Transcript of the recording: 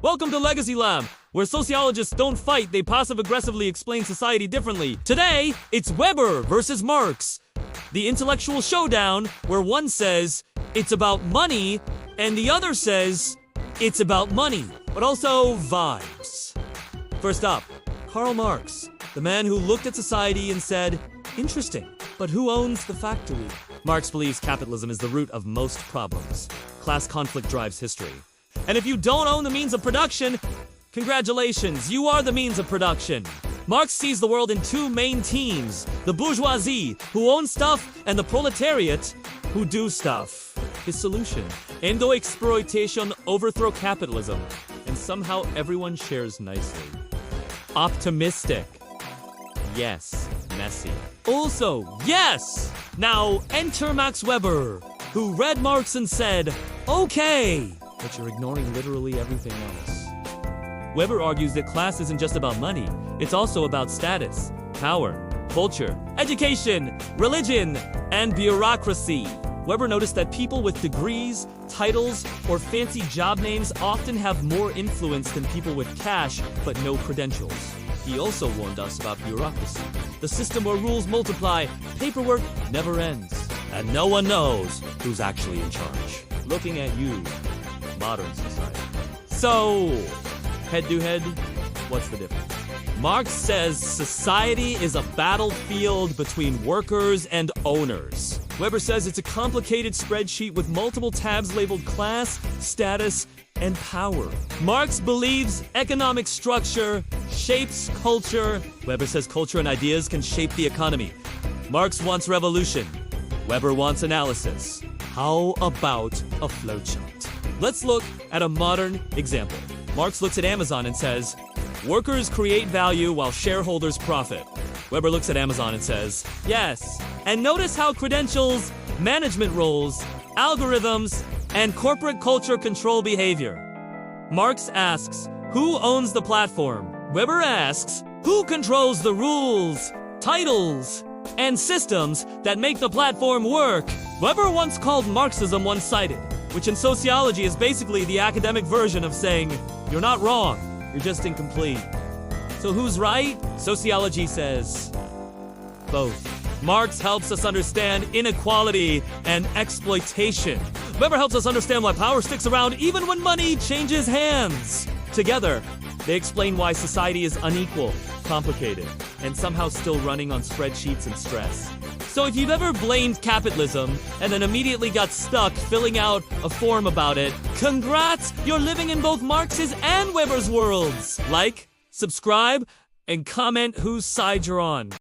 Welcome to Legacy Lab, where sociologists don't fight, they passive-aggressively explain society differently. Today, it's Weber versus Marx, the intellectual showdown where one says it's about money and the other says it's about money, but also vibes. First up, Karl Marx, the man who looked at society and said, interesting, but who owns the factory? Marx believes capitalism is the root of most problems. Class conflict drives history. And if you don't own the means of production, congratulations, you are the means of production. Marx sees the world in two main teams, the bourgeoisie, who own stuff, and the proletariat, who do stuff. His solution, endo-exploitation, overthrow capitalism, and somehow everyone shares nicely. Optimistic. Yes, messy. Also, yes! Now enter Max Weber, who read Marx and said, okay, but you're ignoring literally everything else. Weber argues that class isn't just about money, it's also about status, power, culture, education, religion, and bureaucracy. Weber noticed that people with degrees, titles, or fancy job names often have more influence than people with cash but no credentials. He also warned us about bureaucracy, the system where rules multiply, paperwork never ends, and no one knows who's actually in charge. Looking at you, modern society. So, head-to-head, what's the difference? Marx says society is a battlefield between workers and owners. Weber says it's a complicated spreadsheet with multiple tabs labeled class, status, and power. Marx believes economic structure shapes culture. Weber says culture and ideas can shape the economy. Marx wants revolution. Weber wants analysis. How about a flowchart? Let's look at a modern example. Marx looks at Amazon and says, workers create value while shareholders profit. Weber looks at Amazon and says, yes. And notice how credentials, management roles, algorithms, and corporate culture control behavior. Marx asks, who owns the platform? Weber asks, who controls the rules, titles, and systems that make the platform work? Weber once called Marxism one-sided, which in sociology is basically the academic version of saying, you're not wrong, you're just incomplete. So who's right? Sociology says both. Marx helps us understand inequality and exploitation. Weber helps us understand why power sticks around even when money changes hands. Together, they explain why society is unequal, complicated, and somehow still running on spreadsheets and stress. So if you've ever blamed capitalism and then immediately got stuck filling out a form about it, congrats! You're living in both Marx's and Weber's worlds. Like, subscribe, and comment whose side you're on.